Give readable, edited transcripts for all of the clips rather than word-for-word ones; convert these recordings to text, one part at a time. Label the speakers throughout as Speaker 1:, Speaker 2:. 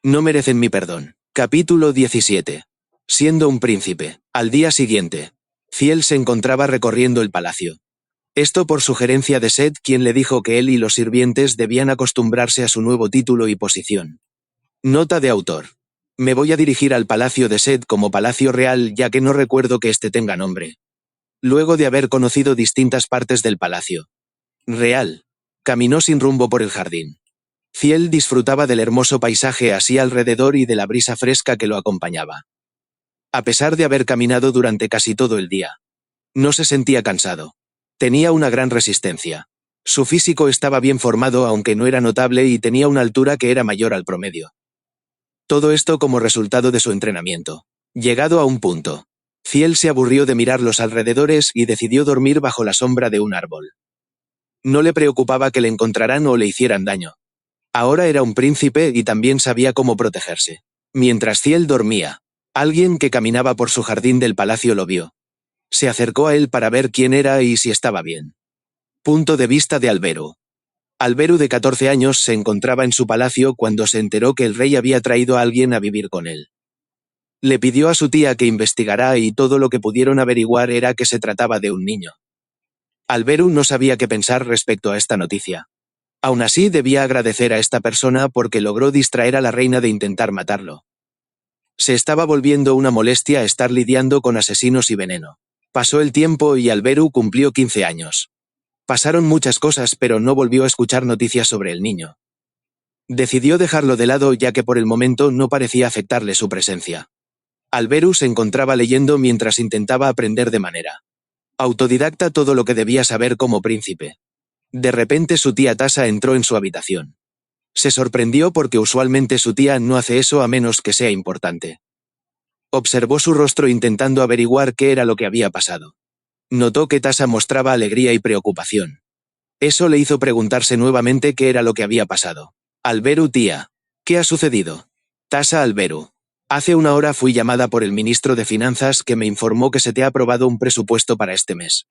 Speaker 1: No merecen mi perdón. Capítulo 17. Siendo un príncipe. Al día siguiente, Ciel se encontraba recorriendo el palacio. Esto por sugerencia de Set, quien le dijo que él y los sirvientes debían acostumbrarse a su nuevo título y posición. Nota de autor. Me voy a dirigir al palacio de Set como palacio real, ya que no recuerdo que este tenga nombre. Luego de haber conocido distintas partes del palacio real, caminó sin rumbo por el jardín. Ciel disfrutaba del hermoso paisaje así alrededor y de la brisa fresca que lo acompañaba. A pesar de haber caminado durante casi todo el día, no se sentía cansado. Tenía una gran resistencia. Su físico estaba bien formado, aunque no era notable, y tenía una altura que era mayor al promedio. Todo esto como resultado de su entrenamiento. Llegado a un punto, Ciel se aburrió de mirar los alrededores y decidió dormir bajo la sombra de un árbol. No le preocupaba que le encontraran o le hicieran daño. Ahora era un príncipe y también sabía cómo protegerse. Mientras Ciel dormía, alguien que caminaba por su jardín del palacio lo vio. Se acercó a él para ver quién era y si estaba bien. Punto de vista de Alberu. Alberu, de 14 años, se encontraba en su palacio cuando se enteró que el rey había traído a alguien a vivir con él. Le pidió a su tía que investigara y todo lo que pudieron averiguar era que se trataba de un niño. Alberu no sabía qué pensar respecto a esta noticia. Aún así, debía agradecer a esta persona porque logró distraer a la reina de intentar matarlo. Se estaba volviendo una molestia estar lidiando con asesinos y veneno. Pasó el tiempo y Alberu cumplió 15 años. Pasaron muchas cosas, pero no volvió a escuchar noticias sobre el niño. Decidió dejarlo de lado ya que por el momento no parecía afectarle su presencia. Alberu se encontraba leyendo mientras intentaba aprender de manera autodidacta todo lo que debía saber como príncipe. De repente su tía Tasa entró en su habitación. Se sorprendió porque usualmente su tía no hace eso a menos que sea importante. Observó su rostro intentando averiguar qué era lo que había pasado. Notó que Tasa mostraba alegría y preocupación. Eso le hizo preguntarse nuevamente qué era lo que había pasado. Alberu, tía. ¿Qué ha sucedido? Tasa, Alberu. Hace una hora fui llamada por el ministro de Finanzas que me informó que se te ha aprobado un presupuesto para este mes.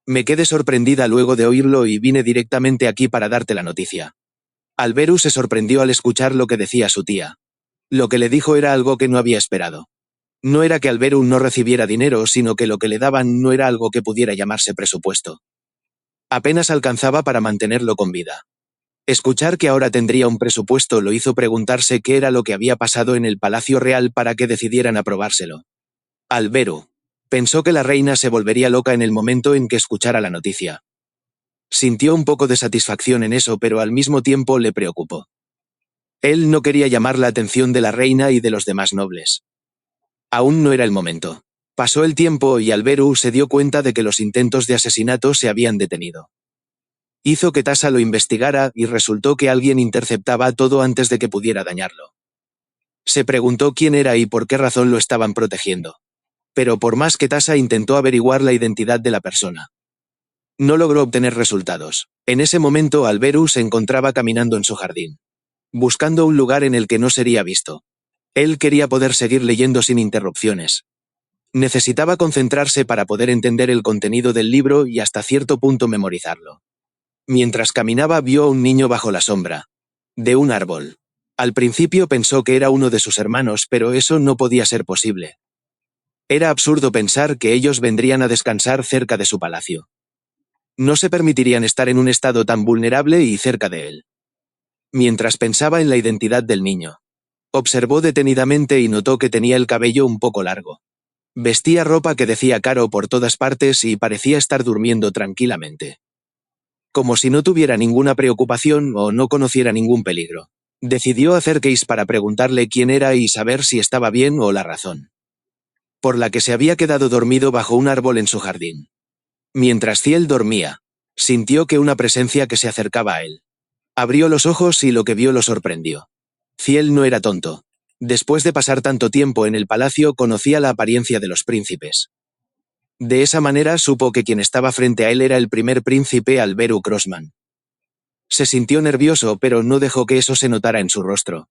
Speaker 1: Me quedé sorprendida luego de oírlo y vine directamente aquí para darte la noticia. Alberu se sorprendió al escuchar lo que decía su tía. Lo que le dijo era algo que no había esperado. No era que Alberu no recibiera dinero, sino que lo que le daban no era algo que pudiera llamarse presupuesto. Apenas alcanzaba para mantenerlo con vida. Escuchar que ahora tendría un presupuesto lo hizo preguntarse qué era lo que había pasado en el Palacio Real para que decidieran aprobárselo. Alberu pensó que la reina se volvería loca en el momento en que escuchara la noticia. Sintió un poco de satisfacción en eso, pero al mismo tiempo le preocupó. Él no quería llamar la atención de la reina y de los demás nobles. Aún no era el momento. Pasó el tiempo y Alberu se dio cuenta de que los intentos de asesinato se habían detenido. Hizo que Tasa lo investigara y resultó que alguien interceptaba todo antes de que pudiera dañarlo. Se preguntó quién era y por qué razón lo estaban protegiendo. Pero por más que Tasa intentó averiguar la identidad de la persona, no logró obtener resultados. En ese momento Alberu se encontraba caminando en su jardín, buscando un lugar en el que no sería visto. Él quería poder seguir leyendo sin interrupciones. Necesitaba concentrarse para poder entender el contenido del libro y hasta cierto punto memorizarlo. Mientras caminaba vio a un niño bajo la sombra de un árbol. Al principio pensó que era uno de sus hermanos, pero eso no podía ser posible. Era absurdo pensar que ellos vendrían a descansar cerca de su palacio. No se permitirían estar en un estado tan vulnerable y cerca de él. Mientras pensaba en la identidad del niño, observó detenidamente y notó que tenía el cabello un poco largo. Vestía ropa que decía caro por todas partes y parecía estar durmiendo tranquilamente. Como si no tuviera ninguna preocupación o no conociera ningún peligro. Decidió hacer case para preguntarle quién era y saber si estaba bien o la razón por la que se había quedado dormido bajo un árbol en su jardín. Mientras Ciel dormía, sintió que una presencia que se acercaba a él. Abrió los ojos y lo que vio lo sorprendió. Ciel no era tonto. Después de pasar tanto tiempo en el palacio, conocía la apariencia de los príncipes. De esa manera supo que quien estaba frente a él era el primer príncipe, Alberu Crossman. Se sintió nervioso, pero no dejó que eso se notara en su rostro.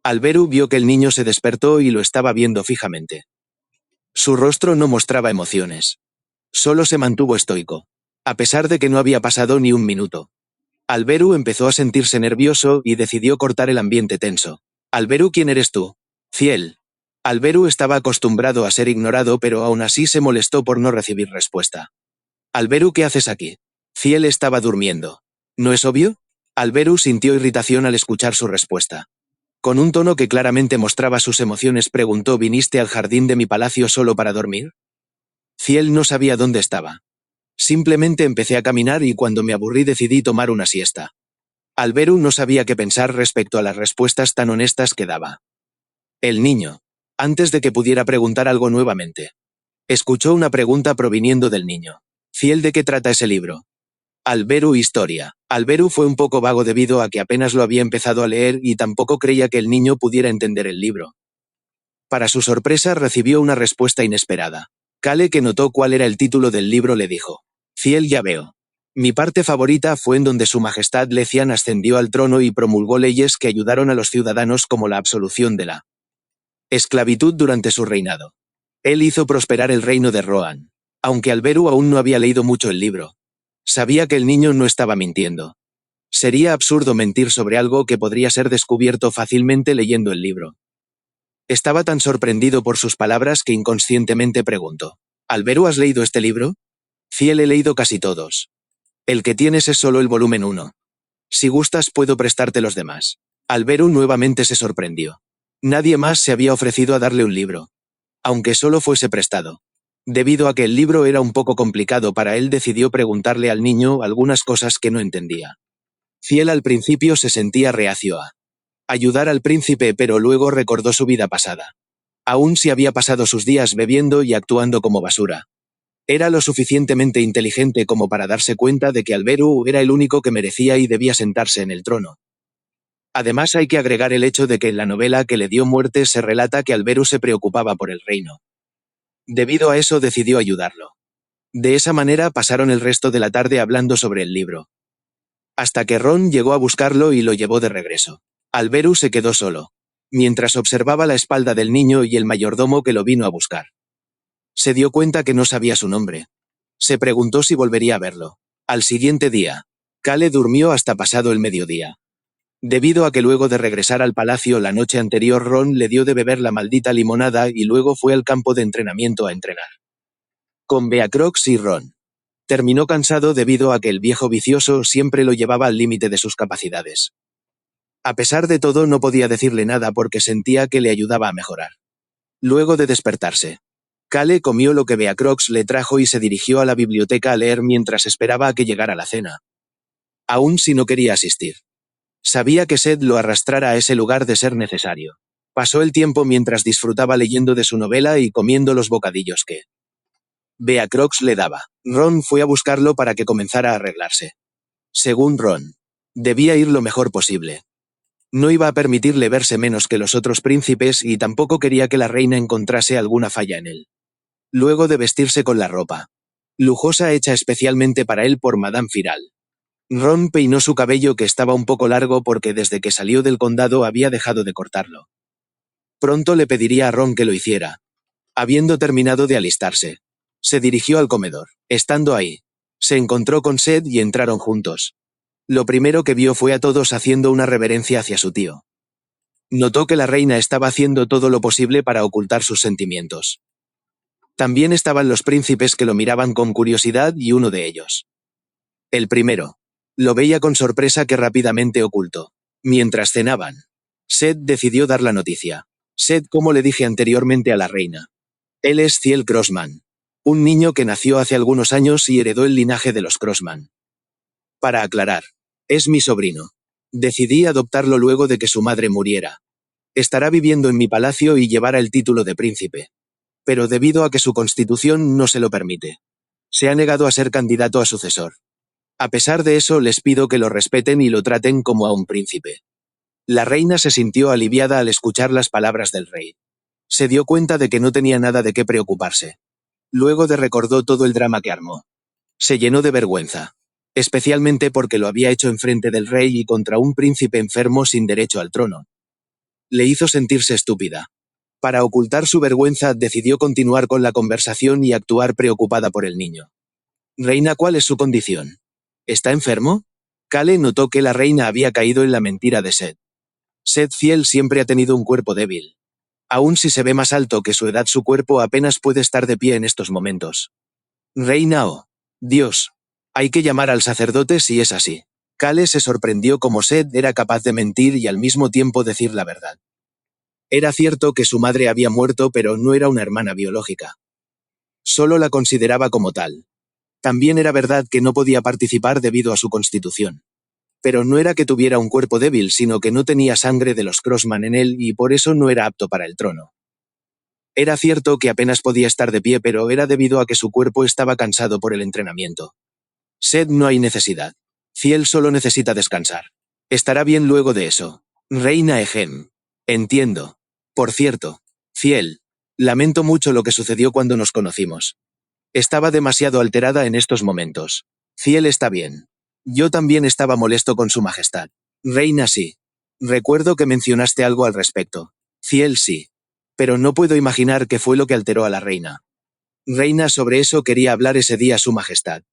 Speaker 1: Alberu vio que el niño se despertó y lo estaba viendo fijamente. Su rostro no mostraba emociones. Solo se mantuvo estoico, a pesar de que no había pasado ni un minuto. Alberu empezó a sentirse nervioso y decidió cortar el ambiente tenso. Alberu, ¿quién eres tú? Ciel. Alberu estaba acostumbrado a ser ignorado, pero aún así se molestó por no recibir respuesta. Alberu, ¿qué haces aquí? Ciel estaba durmiendo. ¿No es obvio? Alberu sintió irritación al escuchar su respuesta. Con un tono que claramente mostraba sus emociones, preguntó: ¿viniste al jardín de mi palacio solo para dormir? Ciel no sabía dónde estaba. Simplemente empecé a caminar y cuando me aburrí decidí tomar una siesta. Alberu no sabía qué pensar respecto a las respuestas tan honestas que daba. El niño. Antes de que pudiera preguntar algo nuevamente, escuchó una pregunta proviniendo del niño. Ciel, ¿de qué trata ese libro? Alberu, historia. Alberu fue un poco vago debido a que apenas lo había empezado a leer y tampoco creía que el niño pudiera entender el libro. Para su sorpresa recibió una respuesta inesperada. Kale, que notó cuál era el título del libro, le dijo: Ciel, ya veo. Mi parte favorita fue en donde Su Majestad Lecian ascendió al trono y promulgó leyes que ayudaron a los ciudadanos, como la absolución de la esclavitud durante su reinado. Él hizo prosperar el reino de Rohan. Aunque Alberu aún no había leído mucho el libro, sabía que el niño no estaba mintiendo. Sería absurdo mentir sobre algo que podría ser descubierto fácilmente leyendo el libro. Estaba tan sorprendido por sus palabras que inconscientemente preguntó: ¿Alberu, has leído este libro? Ciel, he leído casi todos. El que tienes es solo el volumen 1. Si gustas puedo prestarte los demás. Alberu nuevamente se sorprendió. Nadie más se había ofrecido a darle un libro, aunque solo fuese prestado. Debido a que el libro era un poco complicado para él, decidió preguntarle al niño algunas cosas que no entendía. Ciel al principio se sentía reacio a ayudar al príncipe, pero luego recordó su vida pasada. Aún si había pasado sus días bebiendo y actuando como basura. Era lo suficientemente inteligente como para darse cuenta de que Alberu era el único que merecía y debía sentarse en el trono. Además, hay que agregar el hecho de que en la novela que le dio muerte se relata que Alberu se preocupaba por el reino. Debido a eso decidió ayudarlo. De esa manera pasaron el resto de la tarde hablando sobre el libro. Hasta que Ron llegó a buscarlo y lo llevó de regreso. Alberu se quedó solo, mientras observaba la espalda del niño y el mayordomo que lo vino a buscar. Se dio cuenta que no sabía su nombre. Se preguntó si volvería a verlo. Al siguiente día, Kale durmió hasta pasado el mediodía. Debido a que luego de regresar al palacio la noche anterior Ron le dio de beber la maldita limonada y luego fue al campo de entrenamiento a entrenar con Beacrox y Ron. Terminó cansado debido a que el viejo vicioso siempre lo llevaba al límite de sus capacidades. A pesar de todo, no podía decirle nada porque sentía que le ayudaba a mejorar. Luego de despertarse, Kale comió lo que Beacrox le trajo y se dirigió a la biblioteca a leer mientras esperaba a que llegara la cena. Aún si no quería asistir. Sabía que Sed lo arrastrara a ese lugar de ser necesario. Pasó el tiempo mientras disfrutaba leyendo de su novela y comiendo los bocadillos que Beacrox le daba. Ron fue a buscarlo para que comenzara a arreglarse. Según Ron, debía ir lo mejor posible. No iba a permitirle verse menos que los otros príncipes y tampoco quería que la reina encontrase alguna falla en él. Luego de vestirse con la ropa lujosa hecha especialmente para él por Madame Firal, Ron peinó su cabello, que estaba un poco largo porque desde que salió del condado había dejado de cortarlo. Pronto le pediría a Ron que lo hiciera. Habiendo terminado de alistarse, se dirigió al comedor. Estando ahí, se encontró con Sed y entraron juntos. Lo primero que vio fue a todos haciendo una reverencia hacia su tío. Notó que la reina estaba haciendo todo lo posible para ocultar sus sentimientos. También estaban los príncipes que lo miraban con curiosidad y uno de ellos, el primero, lo veía con sorpresa que rápidamente ocultó. Mientras cenaban, Sed decidió dar la noticia. Sed, como le dije anteriormente a la reina. Él es Ciel Crossman, un niño que nació hace algunos años y heredó el linaje de los Crossman. Para aclarar, es mi sobrino. Decidí adoptarlo luego de que su madre muriera. Estará viviendo en mi palacio y llevará el título de príncipe. Pero debido a que su constitución no se lo permite, se ha negado a ser candidato a sucesor. A pesar de eso, les pido que lo respeten y lo traten como a un príncipe. La reina se sintió aliviada al escuchar las palabras del rey. Se dio cuenta de que no tenía nada de qué preocuparse. Luego de recordó todo el drama que armó. Se llenó de vergüenza, especialmente porque lo había hecho enfrente del rey y contra un príncipe enfermo sin derecho al trono. Le hizo sentirse estúpida. Para ocultar su vergüenza, decidió continuar con la conversación y actuar preocupada por el niño. Reina, ¿cuál es su condición? ¿Está enfermo? Kale notó que la reina había caído en la mentira de Sed. Sed Fiel siempre ha tenido un cuerpo débil. Aun si se ve más alto que su edad, su cuerpo apenas puede estar de pie en estos momentos. Reina oh, Dios. Hay que llamar al sacerdote si es así. Kale se sorprendió cómo Sed era capaz de mentir y al mismo tiempo decir la verdad. Era cierto que su madre había muerto, pero no era una hermana biológica. Solo la consideraba como tal. También era verdad que no podía participar debido a su constitución. Pero no era que tuviera un cuerpo débil, sino que no tenía sangre de los Crossman en él y por eso no era apto para el trono. Era cierto que apenas podía estar de pie, pero era debido a que su cuerpo estaba cansado por el entrenamiento. Sed no hay necesidad. Fiel solo necesita descansar. Estará bien luego de eso. Reina Ejem. Entiendo. Por cierto, Fiel. Lamento mucho lo que sucedió cuando nos conocimos. Estaba demasiado alterada en estos momentos. Fiel está bien. Yo también estaba molesto con su majestad. Reina sí. Recuerdo que mencionaste algo al respecto. Fiel sí. Pero no puedo imaginar qué fue lo que alteró a la reina. Reina, sobre eso quería hablar ese día su majestad.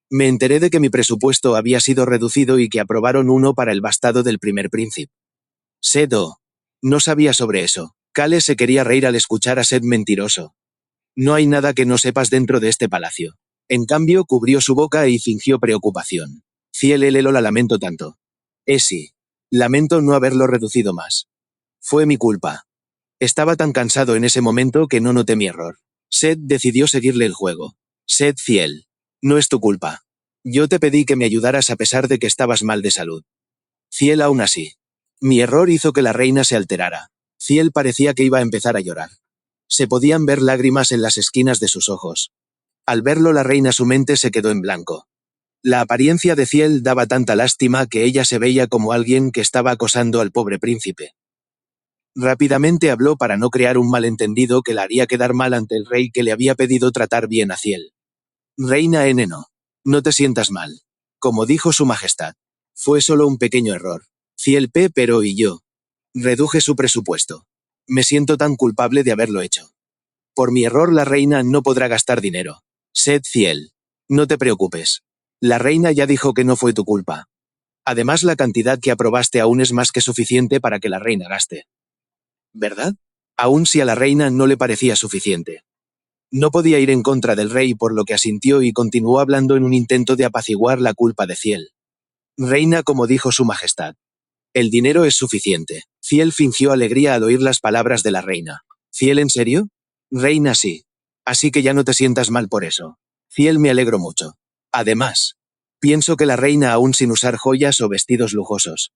Speaker 1: Me enteré de que mi presupuesto había sido reducido y que aprobaron uno para el bastado del primer príncipe. Sedo. No sabía sobre eso. Kale se quería reír al escuchar a Sed mentiroso. No hay nada que no sepas dentro de este palacio. En cambio, cubrió su boca y fingió preocupación. Fiel Elelo, la lamento tanto. Sí. Lamento no haberlo reducido más. Fue mi culpa. Estaba tan cansado en ese momento que no noté mi error. Sed decidió seguirle el juego. Sed Fiel. No es tu culpa. Yo te pedí que me ayudaras a pesar de que estabas mal de salud. Fiel aún así. Mi error hizo que la reina se alterara. Fiel parecía que iba a empezar a llorar. Se podían ver lágrimas en las esquinas de sus ojos. Al verlo la reina su mente se quedó en blanco. La apariencia de Fiel daba tanta lástima que ella se veía como alguien que estaba acosando al pobre príncipe. Rápidamente habló para no crear un malentendido que la haría quedar mal ante el rey que le había pedido tratar bien a Fiel. Reina Eneno. No te sientas mal. Como dijo su majestad. Fue solo un pequeño error. Fiel P. pero y yo. Reduje su presupuesto. Me siento tan culpable de haberlo hecho. Por mi error la reina no podrá gastar dinero. Sed Fiel. No te preocupes. La reina ya dijo que no fue tu culpa. Además la cantidad que aprobaste aún es más que suficiente para que la reina gaste. ¿Verdad? Aun si a la reina no le parecía suficiente. No podía ir en contra del rey, por lo que asintió y continuó hablando en un intento de apaciguar la culpa de Fiel. Reina, como dijo su majestad. El dinero es suficiente. Fiel fingió alegría al oír las palabras de la reina. ¿Fiel en serio? Reina sí. Así que ya no te sientas mal por eso. Fiel, me alegro mucho. Además, pienso que la reina aún sin usar joyas o vestidos lujosos.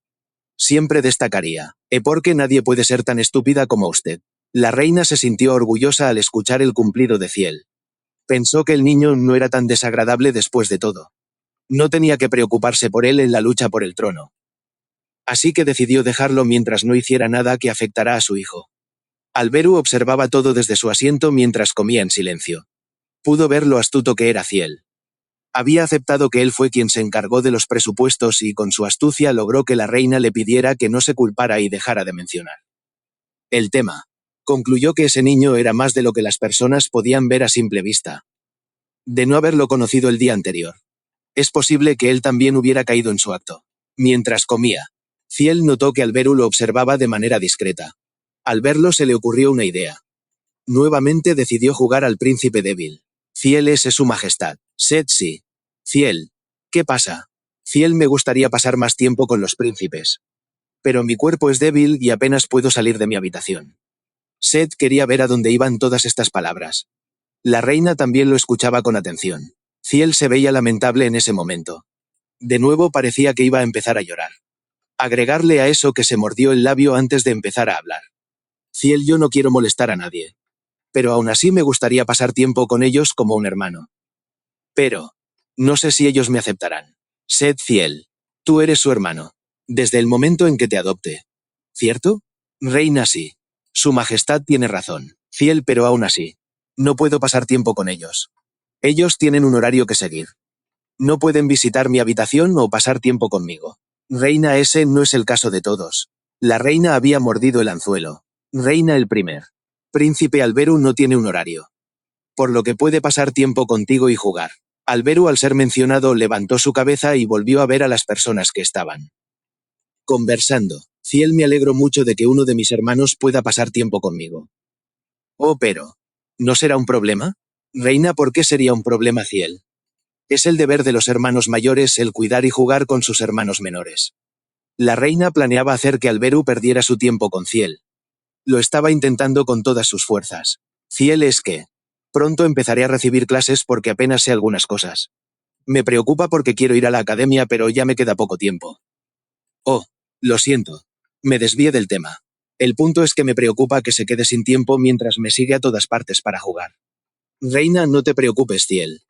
Speaker 1: Siempre destacaría. Porque nadie puede ser tan estúpida como usted. La reina se sintió orgullosa al escuchar el cumplido de Fiel. Pensó que el niño no era tan desagradable después de todo. No tenía que preocuparse por él en la lucha por el trono. Así que decidió dejarlo mientras no hiciera nada que afectara a su hijo. Alberu observaba todo desde su asiento mientras comía en silencio. Pudo ver lo astuto que era Fiel. Había aceptado que él fue quien se encargó de los presupuestos y con su astucia logró que la reina le pidiera que no se culpara y dejara de mencionar el tema. Concluyó que ese niño era más de lo que las personas podían ver a simple vista. De no haberlo conocido el día anterior. Es posible que él también hubiera caído en su acto. Mientras comía, Fiel notó que Alberu lo observaba de manera discreta. Al verlo se le ocurrió una idea. Nuevamente decidió jugar al príncipe débil. Fiel es su majestad. Sed sí. Fiel. ¿Qué pasa? Fiel, me gustaría pasar más tiempo con los príncipes. Pero mi cuerpo es débil y apenas puedo salir de mi habitación. Sed quería ver a dónde iban todas estas palabras. La reina también lo escuchaba con atención. Fiel se veía lamentable en ese momento. De nuevo parecía que iba a empezar a llorar. Agregarle a eso que se mordió el labio antes de empezar a hablar. Fiel, yo no quiero molestar a nadie. Pero aún así me gustaría pasar tiempo con ellos como un hermano. Pero, no sé si ellos me aceptarán. Sed Fiel. Tú eres su hermano. Desde el momento en que te adopte. ¿Cierto? Reina sí. Su majestad tiene razón. Fiel, pero aún así. No puedo pasar tiempo con ellos. Ellos tienen un horario que seguir. No pueden visitar mi habitación o pasar tiempo conmigo. Reina, ese no es el caso de todos. La reina había mordido el anzuelo. Reina, el primer príncipe Alberu no tiene un horario. Por lo que puede pasar tiempo contigo y jugar. Alberu, al ser mencionado, levantó su cabeza y volvió a ver a las personas que estaban conversando. Ciel, me alegro mucho de que uno de mis hermanos pueda pasar tiempo conmigo. Oh, pero ¿no será un problema? Reina, ¿por qué sería un problema, Ciel? Es el deber de los hermanos mayores el cuidar y jugar con sus hermanos menores. La reina planeaba hacer que Alberu perdiera su tiempo con Ciel. Lo estaba intentando con todas sus fuerzas. Ciel, es que pronto empezaré a recibir clases porque apenas sé algunas cosas. Me preocupa porque quiero ir a la academia, pero ya me queda poco tiempo. Oh, lo siento. Me desvié del tema. El punto es que me preocupa que se quede sin tiempo mientras me sigue a todas partes para jugar. Reina, no te preocupes, Ciel.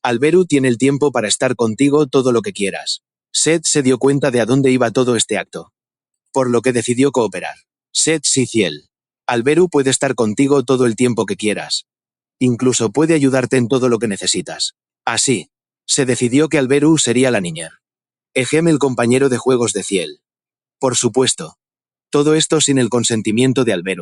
Speaker 1: Alberu tiene el tiempo para estar contigo todo lo que quieras. Seth se dio cuenta de a dónde iba todo este acto, por lo que decidió cooperar. Seth, sí, Ciel. Alberu puede estar contigo todo el tiempo que quieras. Incluso puede ayudarte en todo lo que necesitas. Así, se decidió que Alberu sería la niña. Ejem, el compañero de juegos de Ciel. Por supuesto. Todo esto sin el consentimiento de Alberu.